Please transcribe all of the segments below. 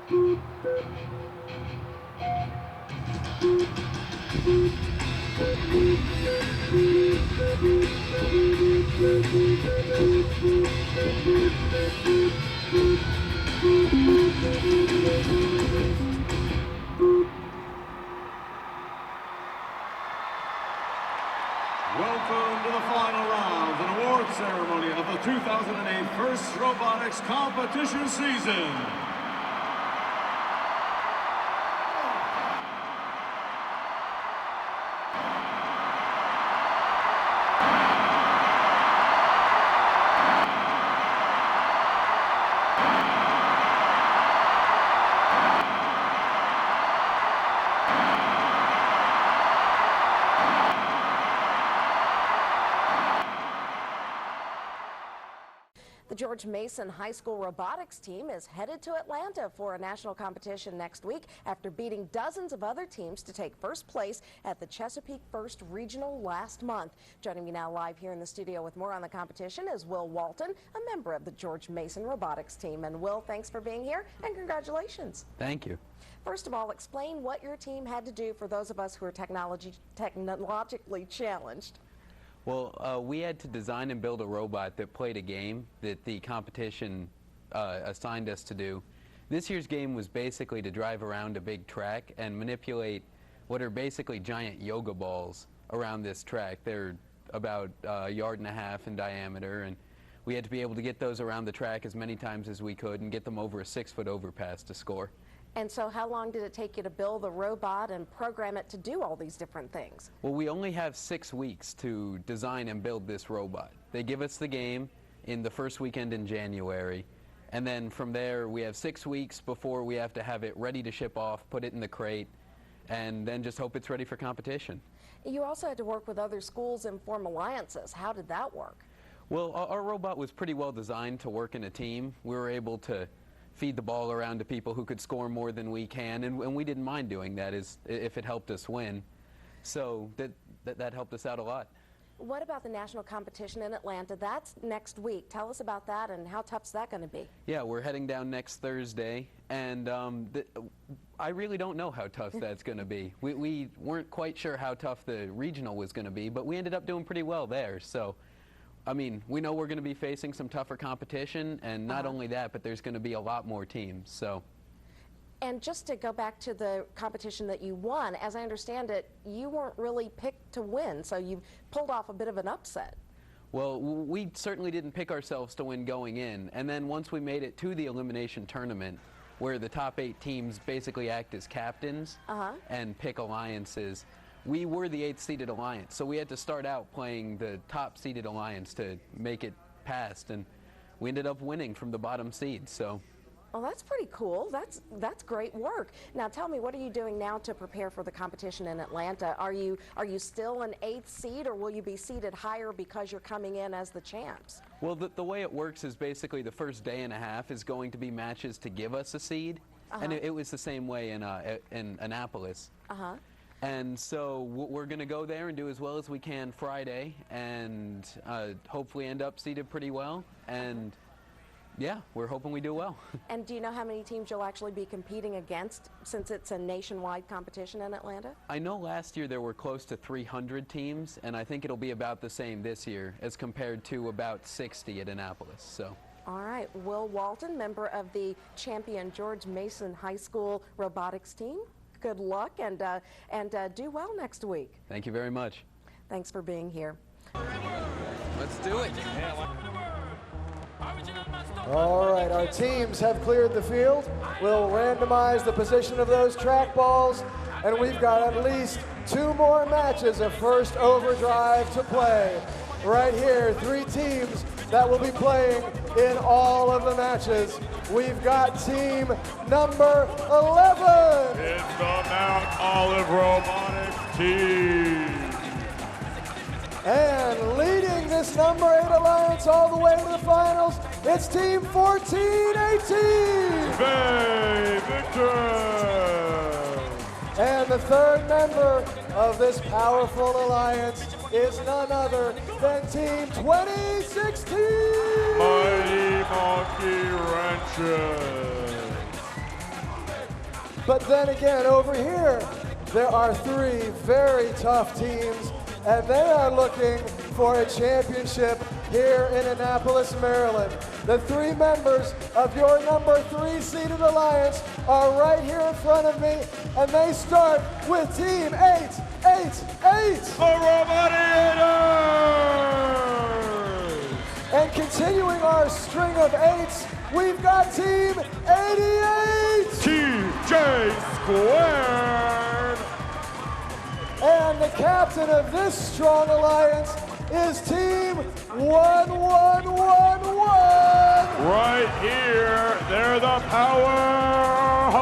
Welcome to the final round and award ceremony of the 2008 First Robotics Competition season. The George Mason High School robotics team is headed to Atlanta for a national competition next week after beating dozens of other teams to take first place at the Chesapeake First Regional last month. Joining me now live here in the studio with more on the competition is Will Walton, a member of the George Mason robotics team. And Will, thanks for being here and congratulations. Thank you. First of all, explain what your team had to do for those of us who are technologically challenged. Well, we had to design and build a robot that played a game that the competition assigned us to do. This year's game was basically to drive around a big track and manipulate what are basically giant yoga balls around this track. They're about a yard and a half in diameter, and we had to be able to get those around the track as many times as we could and get them over a 6-foot overpass to score. And so how long did it take you to build the robot and program it to do all these different things? Well, we only have 6 weeks to design and build this robot. They give us the game in the first weekend in January, and then from there we have 6 weeks before we have to have it ready to ship off, put it in the crate, and then just hope it's ready for competition. You also had to work with other schools and form alliances. How did that work? Well, our robot was pretty well designed to work in a team. We were able to feed the ball around to people who could score more than we can, and we didn't mind doing that if it helped us win. So that helped us out a lot. What about the national competition in Atlanta? That's next week. Tell us about that and how tough's that going to be? Yeah, we're heading down next Thursday, and I really don't know how tough that's going to be. We weren't quite sure how tough the regional was going to be, but we ended up doing pretty well there. So, I mean, we know we're going to be facing some tougher competition, and not only that, but there's going to be a lot more teams. So. And just to go back to the competition that you won, as I understand it, you weren't really picked to win, so you pulled off a bit of an upset. Well, we certainly didn't pick ourselves to win going in, and then once we made it to the elimination tournament, where the top 8 teams basically act as captains and pick alliances, we were the 8th seeded alliance, so we had to start out playing the top seeded alliance to make it past, and we ended up winning from the bottom seed. So. Well, that's pretty cool. That's great work. Now tell me, what are you doing now to prepare for the competition in Atlanta? Are you still an 8th seed, or will you be seeded higher because you're coming in as the champs? Well, the way it works is basically the first day and a half is going to be matches to give us a seed, and it was the same way in Annapolis. And so we're going to go there and do as well as we can Friday, and hopefully end up seeded pretty well. And yeah, we're hoping we do well. And do you know how many teams you'll actually be competing against, since it's a nationwide competition in Atlanta? I know last year there were close to 300 teams, and I think it'll be about the same this year as compared to about 60 at Annapolis. So. All right, Will Walton, member of the champion George Mason High School robotics team. Good luck, and do well next week. Thank you very much. Thanks for being here. Let's do it. All right, our teams have cleared the field. We'll randomize the position of those track balls, and we've got at least 2 more matches of First Overdrive to play. Right here, 3 teams that will be playing in all of the matches. We've got team number 11. It's the Mount Olive Robotics team. And leading this number 8 alliance all the way to the finals, it's team 1418. Bay Victor. And the 3rd member of this powerful alliance is none other than team 2016. Mighty Monkey Wrenches. But then again, over here, there are 3 very tough teams, and they are looking for a championship here in Annapolis, Maryland. The 3 members of your number 3 seeded alliance are right here in front of me, and they start with Team 888. The Robot Eaters! And continuing our string of 8s, we've got Team 88. TJ Squared! And the captain of this strong alliance is Team 1111. Right here, they're the powerhouse.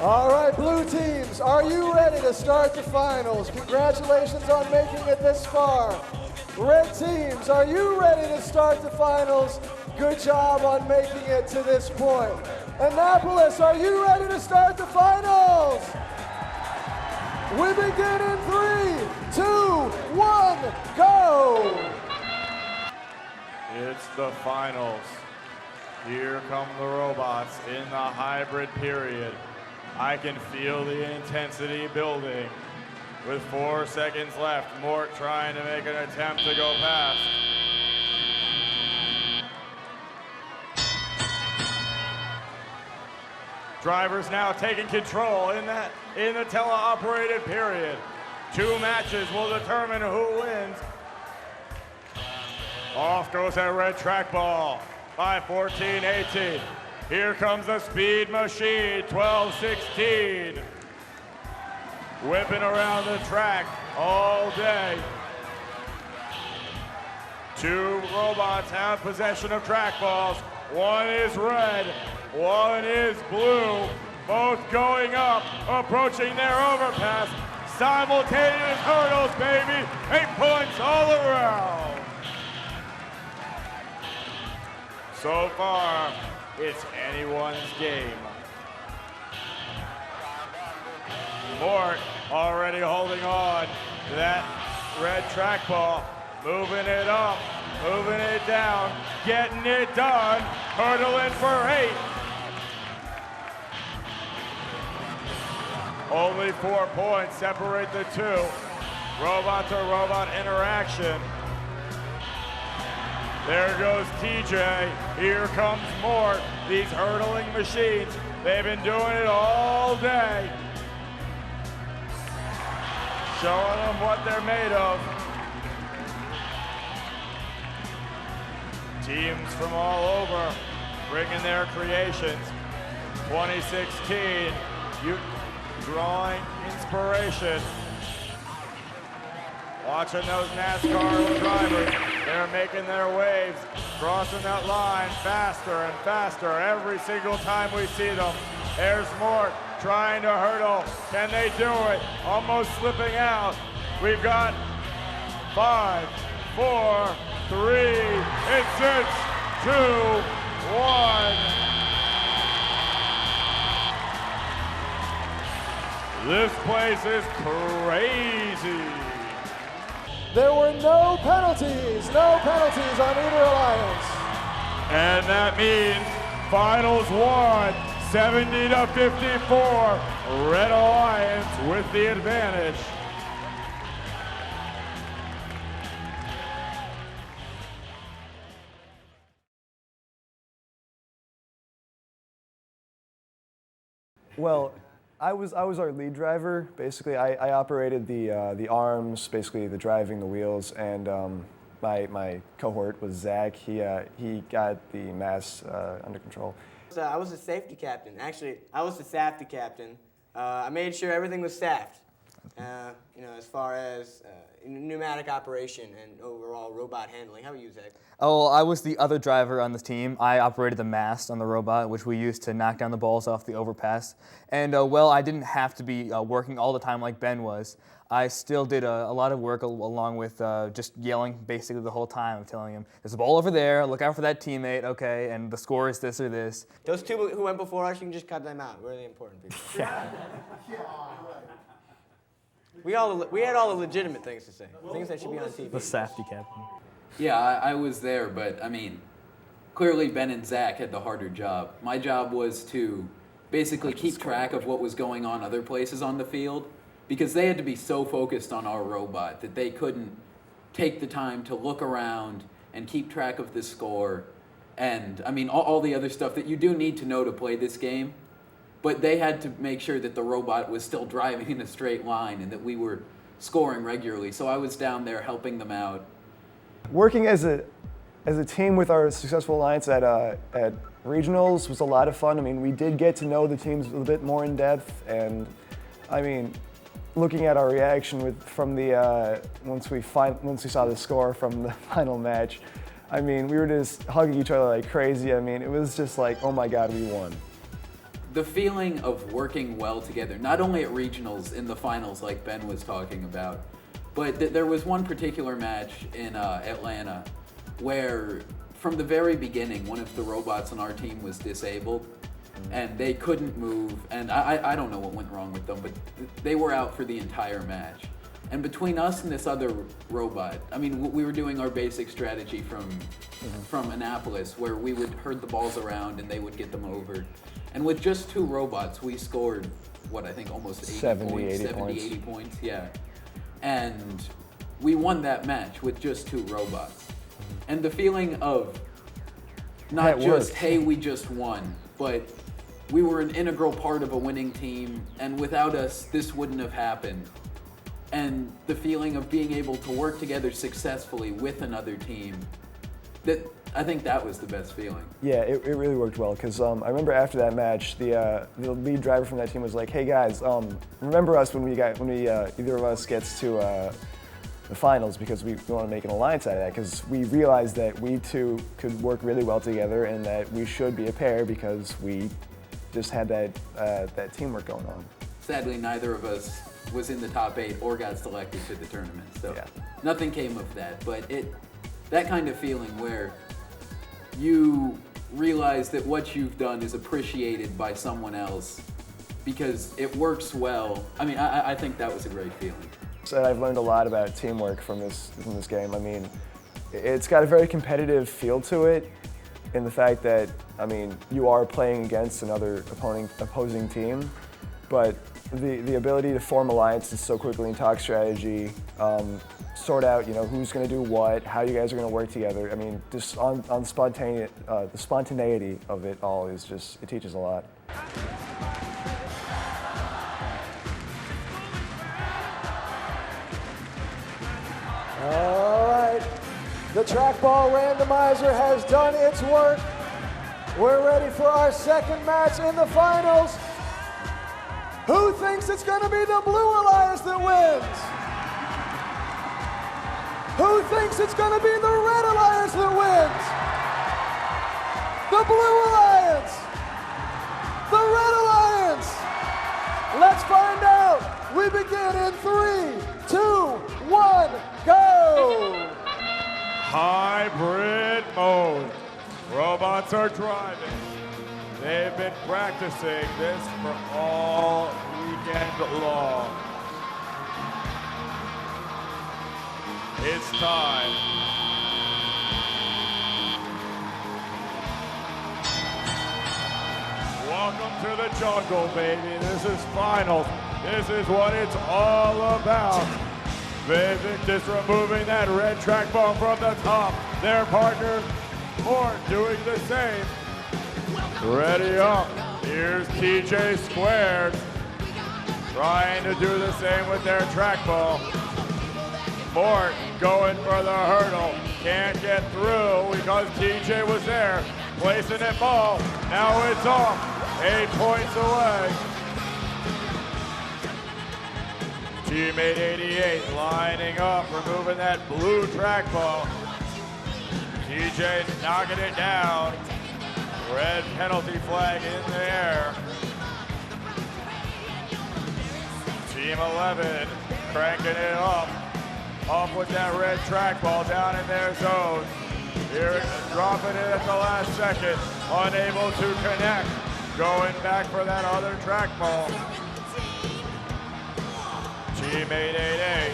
All right, blue teams, are you ready to start the finals? Congratulations on making it this far. Red teams, are you ready to start the finals? Good job on making it to this point. Annapolis, are you ready to start the finals? We begin in 3, 2, 1, go! It's the finals. Here come the robots in the hybrid period. I can feel the intensity building. With 4 seconds left, Mort trying to make an attempt to go past. Drivers now taking control in the teleoperated period. 2 matches will determine who wins. Off goes that red track ball by 14-18. Here comes the speed machine, 12-16. Whipping around the track all day. 2 robots have possession of track balls. 1 is red, 1 is blue. Both going up, approaching their overpass. Simultaneous hurdles, baby. 8 points all around. So far, it's anyone's game. Mort already holding on to that red track ball, moving it up, moving it down, getting it done, hurdling for 8. Only 4 points separate the 2. Robot to robot interaction. There goes TJ. Here comes Mort. These hurdling machines, they've been doing it all day. Showing them what they're made of. Teams from all over bringing their creations. 2016, you drawing inspiration. Watching those NASCAR drivers, they're making their waves, crossing that line faster and faster every single time we see them. There's Mort trying to hurdle. Can they do it? Almost slipping out. We've got 5, 4, 3, it's 6, 2, 1. This place is crazy. There were no penalties on either alliance. And that means finals 1, 70-54. Red Alliance with the advantage. Well, I was our lead driver. Basically, I operated the arms, basically the driving, the wheels, and my cohort was Zach. He got the mass under control. So I was the safety captain. Actually, I was the safety captain. I made sure everything was staffed. As far as pneumatic operation and overall robot handling. How about you, Zach? Oh, well, I was the other driver on the team. I operated the mast on the robot, which we used to knock down the balls off the overpass. And, I didn't have to be working all the time like Ben was. I still did a lot of work along with just yelling basically the whole time, telling him, there's a ball over there, look out for that teammate, okay, and the score is this or this. Those 2 who went before us, you can just cut them out. Really important people. We had all the legitimate things to say, things that should be on TV. The safety captain. Yeah, I was there, but I mean, clearly Ben and Zach had the harder job. My job was to basically keep track of what was going on other places on the field, because they had to be so focused on our robot that they couldn't take the time to look around and keep track of the score. And I mean, all the other stuff that you do need to know to play this game, but they had to make sure that the robot was still driving in a straight line and that we were scoring regularly. So I was down there helping them out. Working as a team with our successful alliance at regionals was a lot of fun. I mean, we did get to know the teams a little bit more in depth, and I mean, looking at our reaction from the once we saw the score from the final match, I mean, we were just hugging each other like crazy. I mean, it was just like, oh my God, we won. The feeling of working well together, not only at regionals, in the finals like Ben was talking about, but there was one particular match in Atlanta where from the very beginning, one of the robots on our team was disabled and they couldn't move, and I don't know what went wrong with them, but they were out for the entire match. And between us and this other robot, I mean, we were doing our basic strategy from Annapolis, where we would herd the balls around and they would get them over. And with just 2 robots, we scored, what, I think almost 80 points, yeah. And we won that match with just 2 robots. And the feeling of not just, hey, we just won, but we were an integral part of a winning team, and without us, this wouldn't have happened. And the feeling of being able to work together successfully with another team, I think that was the best feeling. Yeah, it really worked well, because I remember after that match, the lead driver from that team was like, hey guys, remember us when either of us gets to the finals, because we want to make an alliance out of that, because we realized that we two could work really well together and that we should be a pair because we just had that teamwork going on. Sadly, neither of us was in the top 8 or got selected to the tournament, so yeah. Nothing came of that. But that kind of feeling where you realize that what you've done is appreciated by someone else because it works well. I mean, I think that was a great feeling. So I've learned a lot about teamwork from this game. I mean, it's got a very competitive feel to it, in the fact that, I mean, you are playing against another opposing team, but the ability to form alliances so quickly and talk strategy, sort out, who's going to do what, how you guys are going to work together. I mean, just on the spontaneity of it all is just, it teaches a lot. All right, the trackball randomizer has done its work. We're ready for our second match in the finals. Who thinks it's going to be the Blue Alliance that wins? Who thinks it's going to be the Red Alliance that wins? The Blue Alliance! The Red Alliance! Let's find out. We begin in 3, 2, 1, go! Hybrid mode. Robots are driving. They've been practicing this for all weekend long. It's time. Welcome to the jungle, baby. This is finals. This is what it's all about. Vivic just removing that red trackball from the top. Their partner, Mort, doing the same. Ready up. Here's TJ Squared trying to do the same with their trackball. Mort going for the hurdle. Can't get through because TJ was there. Placing it ball. Now it's off. 8 points away. Teammate 88 lining up, removing that blue trackball. TJ knocking it down. Red penalty flag in the air. Team 11 cranking it up. Up with that red trackball down in their zone. Here, dropping it at the last second. Unable to connect. Going back for that other trackball. Teammate 88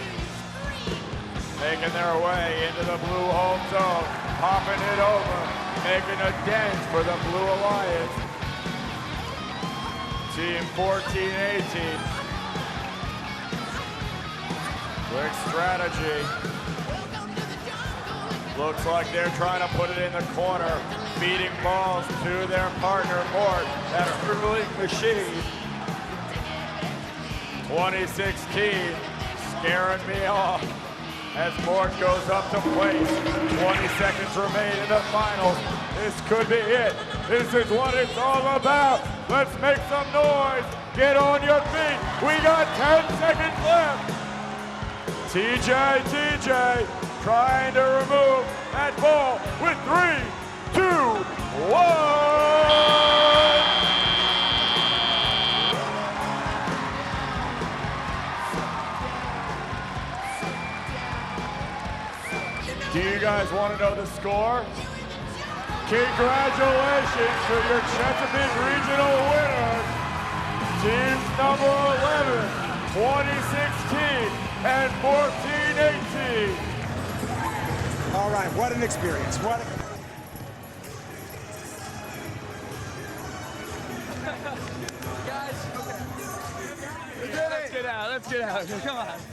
making their way into the blue home zone. Popping it over. Making a dent for the Blue Alliance. Team 14-18. Quick strategy. Looks like they're trying to put it in the corner, feeding balls to their partner, Mort, that hurtling machine. 2016, scaring me off as Mort goes up to place. 20 seconds remain in the finals. This could be it. This is what it's all about. Let's make some noise. Get on your feet. We got 10 seconds left. TJ, trying to remove that ball with 3, 2, 1. Do you guys want to know the score? Congratulations to your Chesapeake Regional winners, teams number 11, 2016 and 14-18. All right, what an experience. Guys, let's get out. Come on.